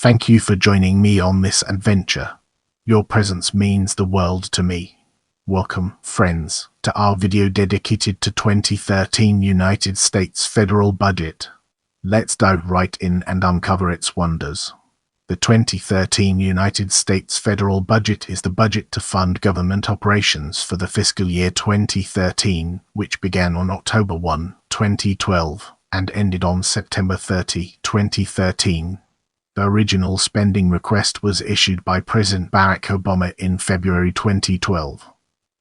Thank you for joining me on this adventure. Your presence means the world to me. Welcome, friends, to our video dedicated to 2013 United States federal budget. Let's dive right in and uncover its wonders. The 2013 United States federal budget is the budget to fund government operations for the fiscal year 2013, which began on October 1, 2012, and ended on September 30, 2013. The original spending request was issued by President Barack Obama in February 2012.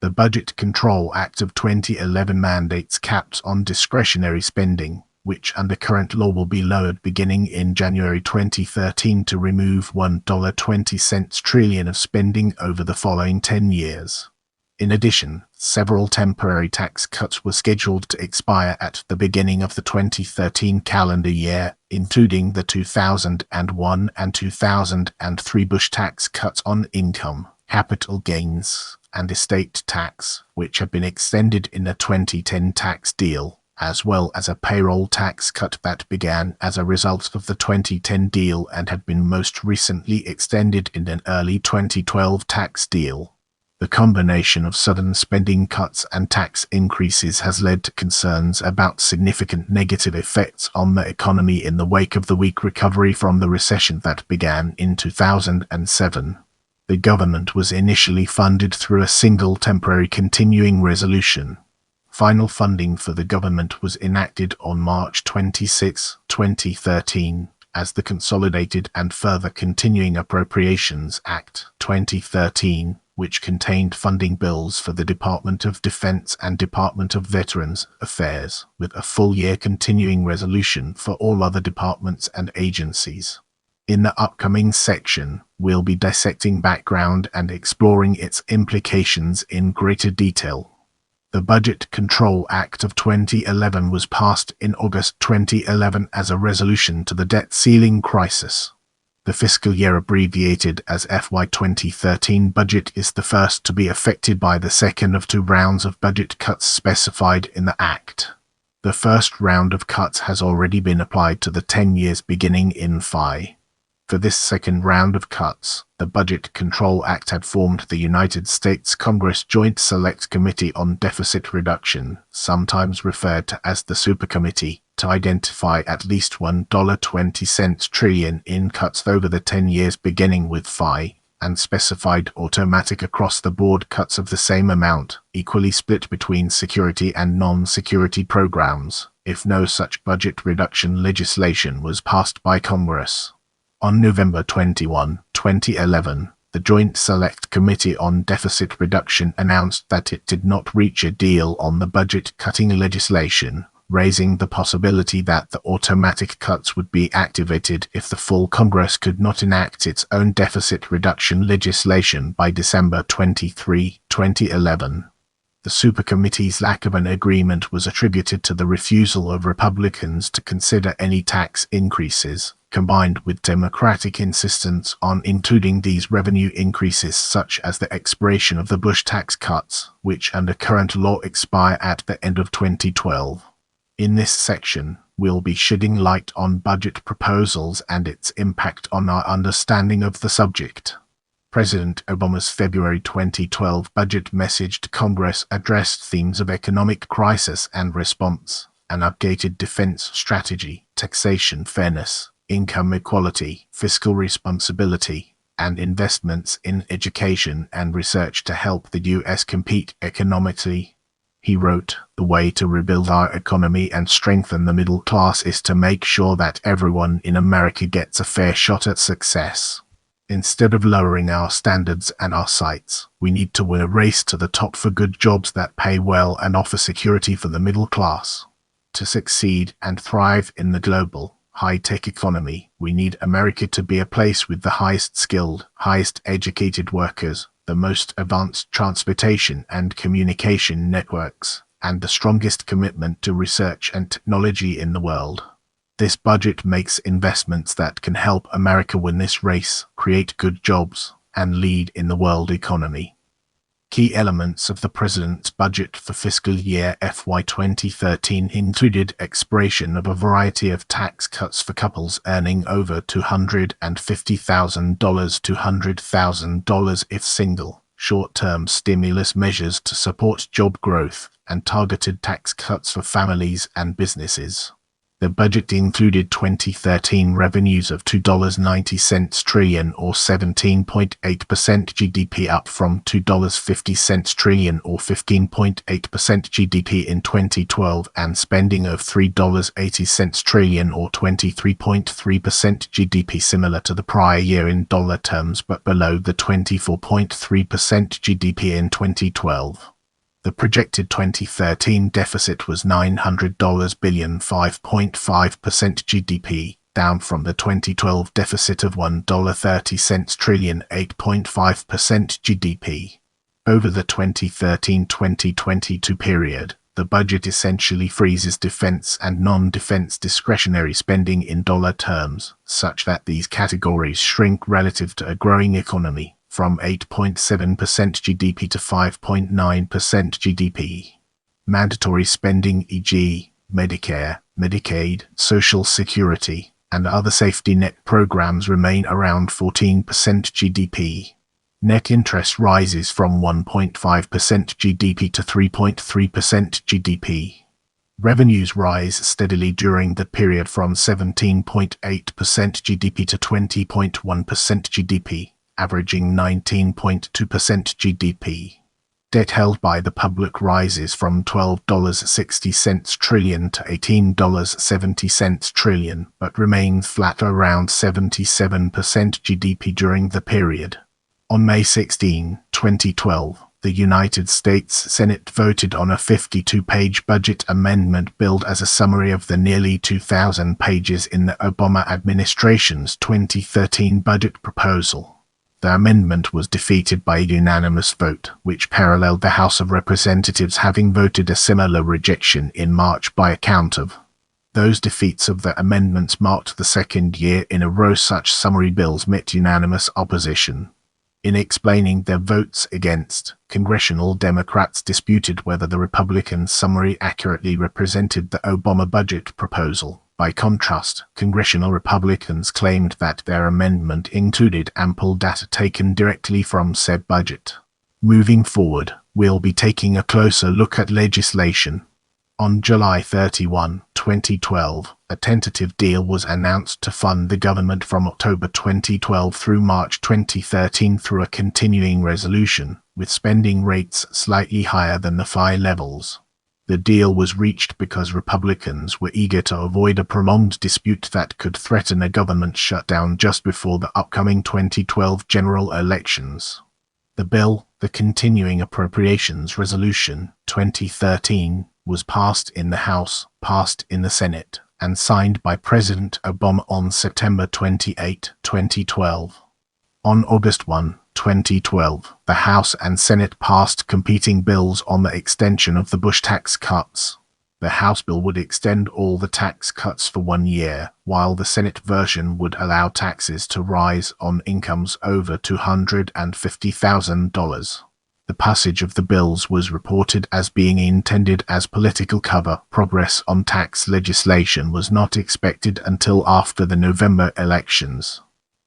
The Budget Control Act of 2011 mandates caps on discretionary spending, which under current law will be lowered beginning in January 2013 to remove $1.20 trillion of spending over the following 10 years. In addition, several temporary tax cuts were scheduled to expire at the beginning of the 2013 calendar year, including the 2001 and 2003 Bush tax cuts on income, capital gains, and estate tax, which had been extended in the 2010 tax deal, as well as a payroll tax cut that began as a result of the 2010 deal and had been most recently extended in an early 2012 tax deal. The combination of sudden spending cuts and tax increases has led to concerns about significant negative effects on the economy in the wake of the weak recovery from the recession that began in 2007. The government was initially funded through a single temporary continuing resolution. Final funding for the government was enacted on March 26, 2013, as the Consolidated and Further Continuing Appropriations Act 2013, which contained funding bills for the Department of Defense and Department of Veterans Affairs, with a full-year continuing resolution for all other departments and agencies. In the upcoming section, we'll be dissecting background and exploring its implications in greater detail. The Budget Control Act of 2011 was passed in August 2011 as a resolution to the debt ceiling crisis. The fiscal year abbreviated as FY 2013 budget is the first to be affected by the second of two rounds of budget cuts specified in the Act. The first round of cuts has already been applied to the 10 years beginning in FY. For this second round of cuts, the Budget Control Act had formed the United States Congress Joint Select Committee on Deficit Reduction, sometimes referred to as the Supercommittee, to identify at least $1.20 trillion in cuts over the 10 years beginning with FY, and specified automatic across-the-board cuts of the same amount, equally split between security and non-security programs, if no such budget reduction legislation was passed by Congress. On November 21, 2011, the Joint Select Committee on Deficit Reduction announced that it did not reach a deal on the budget-cutting legislation, raising the possibility that the automatic cuts would be activated if the full Congress could not enact its own deficit reduction legislation by December 23, 2011. The Supercommittee's lack of an agreement was attributed to the refusal of Republicans to consider any tax increases, combined with Democratic insistence on including these revenue increases such as the expiration of the Bush tax cuts, which under current law expire at the end of 2012. In this section, we'll be shedding light on budget proposals and its impact on our understanding of the subject. President Obama's February 2012 budget message to Congress addressed themes of economic crisis and response, an updated defense strategy, taxation fairness, income equality, fiscal responsibility, and investments in education and research to help the U.S. compete economically. He wrote, "The way to rebuild our economy and strengthen the middle class is to make sure that everyone in America gets a fair shot at success. Instead of lowering our standards and our sights, we need to win a race to the top for good jobs that pay well and offer security for the middle class. To succeed and thrive in the global, high-tech economy, we need America to be a place with the highest skilled, highest educated workers, the most advanced transportation and communication networks, and the strongest commitment to research and technology in the world. This budget makes investments that can help America win this race, create good jobs, and lead in the world economy." Key elements of the President's budget for fiscal year FY 2013 included expiration of a variety of tax cuts for couples earning over $250,000 to $100,000 if single, short-term stimulus measures to support job growth, and targeted tax cuts for families and businesses. The budget included 2013 revenues of $2.90 trillion or 17.8% GDP, up from $2.50 trillion or 15.8% GDP in 2012, and spending of $3.80 trillion or 23.3% GDP, similar to the prior year in dollar terms but below the 24.3% GDP in 2012. The projected 2013 deficit was $900 billion, 5.5% GDP, down from the 2012 deficit of $1.30 trillion, 8.5% GDP. Over the 2013-2022 period, the budget essentially freezes defense and non-defense discretionary spending in dollar terms, such that these categories shrink relative to a growing economy, from 8.7% GDP to 5.9% GDP. Mandatory spending, e.g., Medicare, Medicaid, Social Security, and other safety net programs, remain around 14% GDP. Net interest rises from 1.5% GDP to 3.3% GDP. Revenues rise steadily during the period from 17.8% GDP to 20.1% GDP. Averaging 19.2% GDP. Debt held by the public rises from $12.60 trillion to $18.70 trillion, but remains flat around 77% GDP during the period. On May 16, 2012, the United States Senate voted on a 52-page budget amendment billed as a summary of the nearly 2,000 pages in the Obama administration's 2013 budget proposal. The amendment was defeated by a unanimous vote, which paralleled the House of Representatives having voted a similar rejection in March by account of. Those defeats of the amendments marked the second year in a row such summary bills met unanimous opposition. In explaining their votes against, congressional Democrats disputed whether the Republican summary accurately represented the Obama budget proposal. By contrast, congressional Republicans claimed that their amendment included ample data taken directly from said budget. Moving forward, we'll be taking a closer look at legislation. On July 31, 2012, a tentative deal was announced to fund the government from October 2012 through March 2013 through a continuing resolution, with spending rates slightly higher than the FI levels. The deal was reached because Republicans were eager to avoid a prolonged dispute that could threaten a government shutdown just before the upcoming 2012 general elections. The bill, the Continuing Appropriations Resolution 2013, was passed in the House, passed in the Senate, and signed by President Obama on September 28, 2012. On August 1, 2012, the House and Senate passed competing bills on the extension of the Bush tax cuts. The House bill would extend all the tax cuts for 1 year, while the Senate version would allow taxes to rise on incomes over $250,000. The passage of the bills was reported as being intended as political cover. Progress on tax legislation was not expected until after the November elections.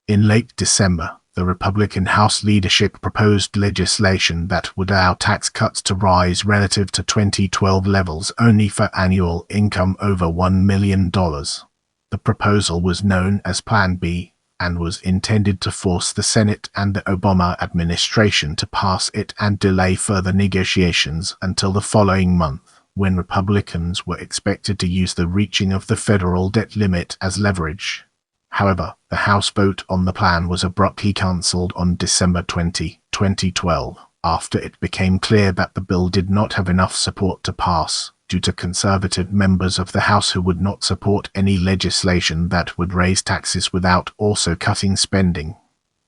In late December, the Republican House leadership proposed legislation that would allow tax cuts to rise relative to 2012 levels only for annual income over $1 million. The proposal was known as Plan B and was intended to force the Senate and the Obama administration to pass it and delay further negotiations until the following month, when Republicans were expected to use the reaching of the federal debt limit as leverage. However, the House vote on the plan was abruptly cancelled on December 20, 2012, after it became clear that the bill did not have enough support to pass, due to conservative members of the House who would not support any legislation that would raise taxes without also cutting spending.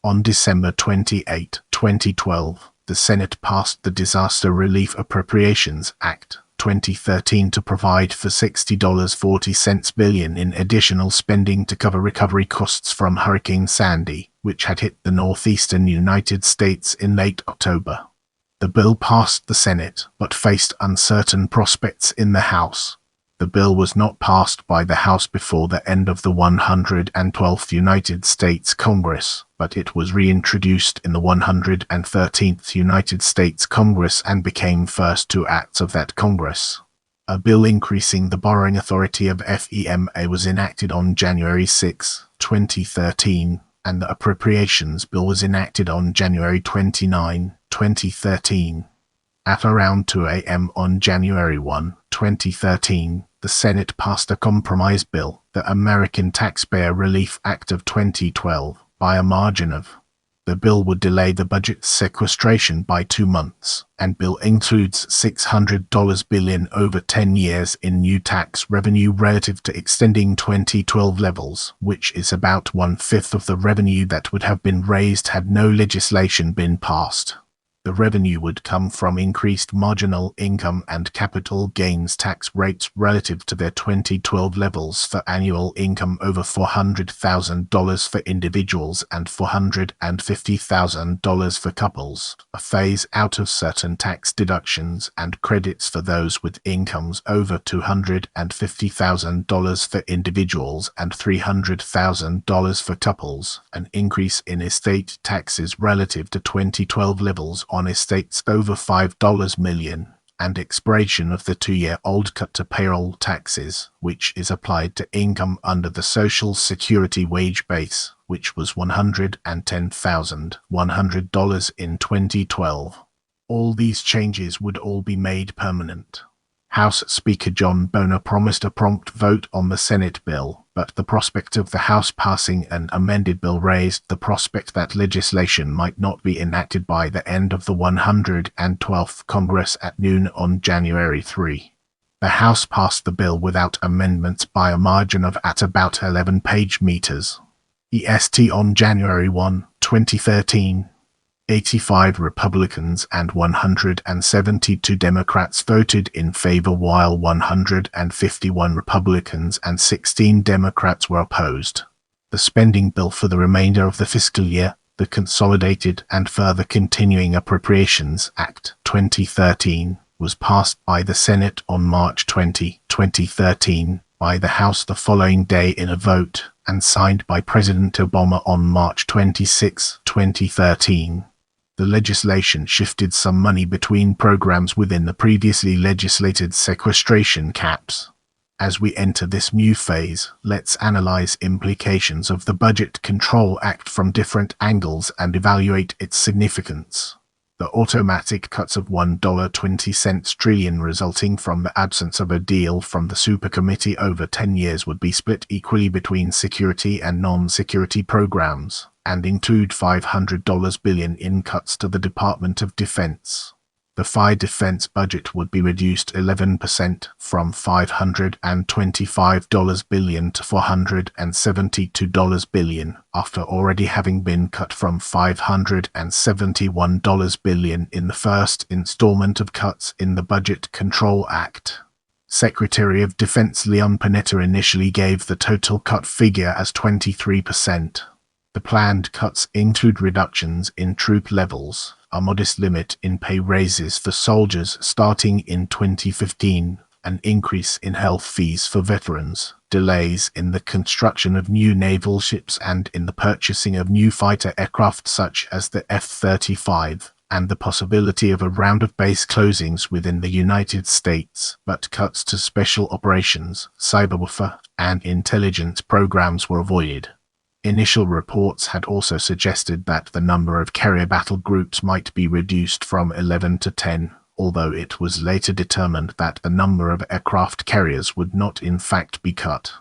On December 28, 2012, the Senate passed the Disaster Relief Appropriations Act 2013 to provide for $60.40 billion in additional spending to cover recovery costs from Hurricane Sandy, which had hit the northeastern United States in late October. The bill passed the Senate, but faced uncertain prospects in the House. The bill was not passed by the House before the end of the 112th United States Congress, but it was reintroduced in the 113th United States Congress and became first two acts of that Congress. A bill increasing the borrowing authority of FEMA was enacted on January 6, 2013, and the Appropriations Bill was enacted on January 29, 2013. At around 2 a.m. on January 1, 2013, the Senate passed a compromise bill, the American Taxpayer Relief Act of 2012, by a margin of. The bill would delay the budget sequestration by 2 months, and bill includes $600 billion over 10 years in new tax revenue relative to extending 2012 levels, which is about 1/5 of the revenue that would have been raised had no legislation been passed. The revenue would come from increased marginal income and capital gains tax rates relative to their 2012 levels for annual income over $400,000 for individuals and $450,000 for couples, a phase out of certain tax deductions and credits for those with incomes over $250,000 for individuals and $300,000 for couples, an increase in estate taxes relative to 2012 levels on estates over $5 million, and expiration of the 2-year-old cut to payroll taxes, which is applied to income under the Social Security wage base, which was $110,100 in 2012. All these changes would all be made permanent. House Speaker John Boehner promised a prompt vote on the Senate bill, but the prospect of the House passing an amended bill raised the prospect that legislation might not be enacted by the end of the 112th Congress at noon on January 3. The House passed the bill without amendments by a margin of at about 11 page meters. EST on January 1, 2013. 85 Republicans and 172 Democrats voted in favor, while 151 Republicans and 16 Democrats were opposed. The spending bill for the remainder of the fiscal year, the Consolidated and Further Continuing Appropriations Act 2013, was passed by the Senate on March 20, 2013, by the House the following day in a vote, and signed by President Obama on March 26, 2013. The legislation shifted some money between programs within the previously legislated sequestration caps. As we enter this new phase, let's analyze implications of the Budget Control Act from different angles and evaluate its significance. The automatic cuts of $1.20 trillion resulting from the absence of a deal from the Supercommittee over 10 years would be split equally between security and non-security programs, and include $500 billion in cuts to the Department of Defense. The FI defense budget would be reduced 11% from $525 billion to $472 billion, after already having been cut from $571 billion in the first installment of cuts in the Budget Control Act. Secretary of Defense Leon Panetta initially gave the total cut figure as 23%. The planned cuts include reductions in troop levels, a modest limit in pay raises for soldiers starting in 2015, an increase in health fees for veterans, delays in the construction of new naval ships and in the purchasing of new fighter aircraft such as the F-35, and the possibility of a round of base closings within the United States, but cuts to special operations, cyber warfare, and intelligence programs were avoided. Initial reports had also suggested that the number of carrier battle groups might be reduced from 11 to 10, although it was later determined that the number of aircraft carriers would not in fact be cut.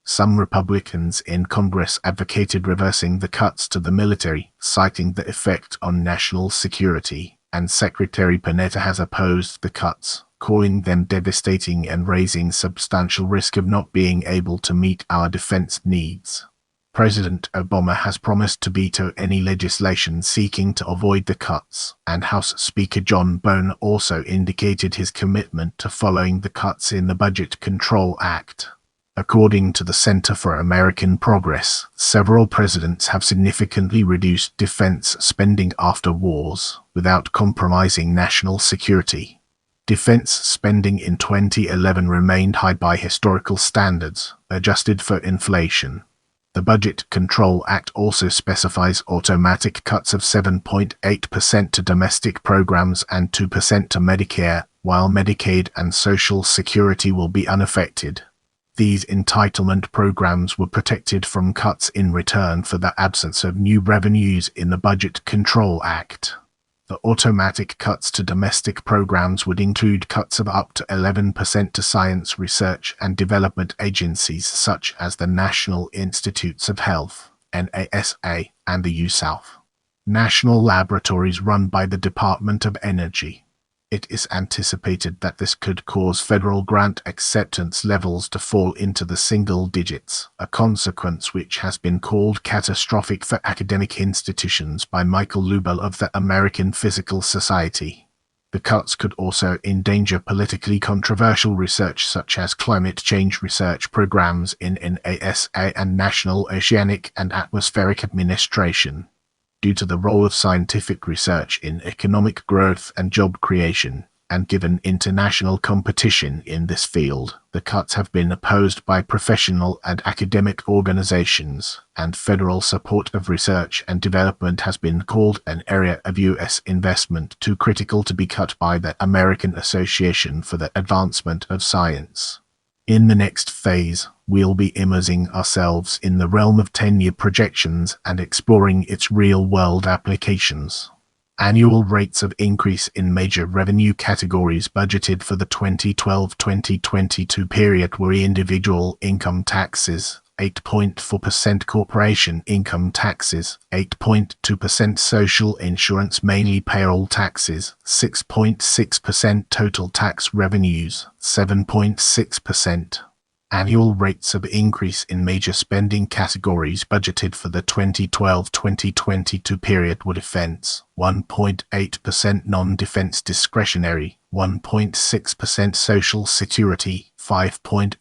Some Republicans in Congress advocated reversing the cuts to the military, citing the effect on national security, and Secretary Panetta has opposed the cuts, calling them devastating and raising substantial risk of not being able to meet our defense needs. President Obama has promised to veto any legislation seeking to avoid the cuts, and House Speaker John Boehner also indicated his commitment to following the cuts in the Budget Control Act. According to the Center for American Progress, several presidents have significantly reduced defense spending after wars, without compromising national security. Defense spending in 2011 remained high by historical standards, adjusted for inflation. The Budget Control Act also specifies automatic cuts of 7.8% to domestic programs and 2% to Medicare, while Medicaid and Social Security will be unaffected. These entitlement programs were protected from cuts in return for the absence of new revenues in the Budget Control Act. The automatic cuts to domestic programs would include cuts of up to 11% to science research and development agencies such as the National Institutes of Health, NASA, and the USouth. National laboratories run by the Department of Energy. It is anticipated that this could cause federal grant acceptance levels to fall into the single digits, a consequence which has been called catastrophic for academic institutions by Michael Lubell of the American Physical Society. The cuts could also endanger politically controversial research such as climate change research programs in NASA and National Oceanic and Atmospheric Administration. Due to the role of scientific research in economic growth and job creation, and given international competition in this field, the cuts have been opposed by professional and academic organizations, and federal support of research and development has been called an area of U.S. investment too critical to be cut by the American Association for the Advancement of Science. In the next phase, we'll be immersing ourselves in the realm of 10-year projections and exploring its real-world applications. Annual rates of increase in major revenue categories budgeted for the 2012-2022 period were individual income taxes, 8.4%, corporation income taxes, 8.2%, social insurance mainly payroll taxes, 6.6%, total tax revenues, 7.6%. Annual rates of increase in major spending categories budgeted for the 2012-2022 period were defense, 1.8%, non-defense discretionary, 1.6%, social security, 5.8%,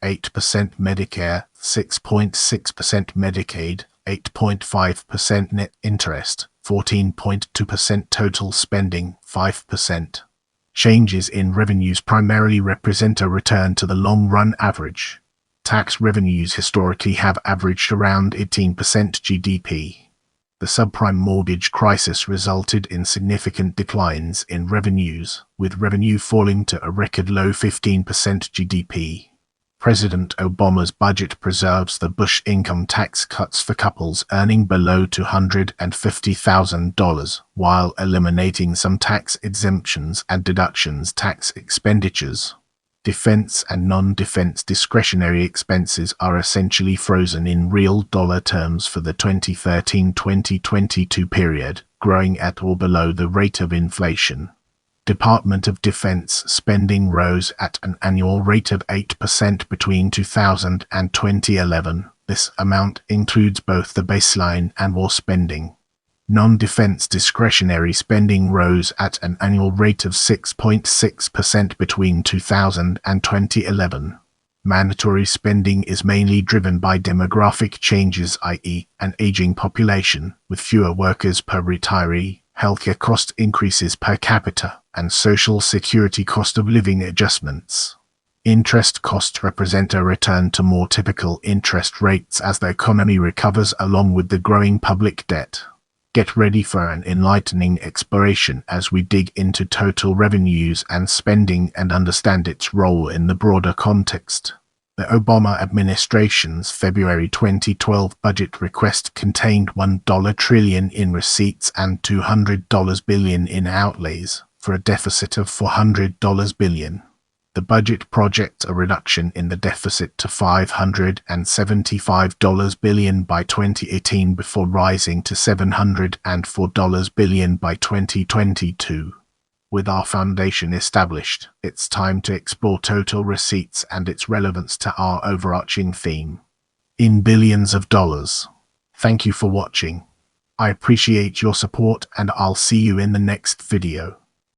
Medicare, 6.6%, Medicaid, 8.5%, net interest, 14.2%, total spending, 5%. Changes in revenues primarily represent a return to the long-run average. Tax revenues historically have averaged around 18% GDP. The subprime mortgage crisis resulted in significant declines in revenues, with revenue falling to a record low 15% GDP. President Obama's budget preserves the Bush income tax cuts for couples earning below $250,000, while eliminating some tax exemptions and deductions tax expenditures. Defense and non-defense discretionary expenses are essentially frozen in real dollar terms for the 2013-2022 period, growing at or below the rate of inflation. Department of Defense spending rose at an annual rate of 8% between 2000 and 2011. This amount includes both the baseline and war spending. Non-defense discretionary spending rose at an annual rate of 6.6% between 2000 and 2011. Mandatory spending is mainly driven by demographic changes, i.e., an aging population, with fewer workers per retiree, healthcare cost increases per capita, and social security cost of living adjustments. Interest costs represent a return to more typical interest rates as the economy recovers along with the growing public debt. Get ready for an enlightening exploration as we dig into total revenues and spending and understand its role in the broader context. The Obama administration's February 2012 budget request contained $1 trillion in receipts and $200 billion in outlays, for a deficit of $400 billion. The budget projects a reduction in the deficit to $575 billion by 2018 before rising to $704 billion by 2022. With our foundation established, it's time to explore total receipts and its relevance to our overarching theme. In billions of dollars. Thank you for watching. I appreciate your support and I'll see you in the next video.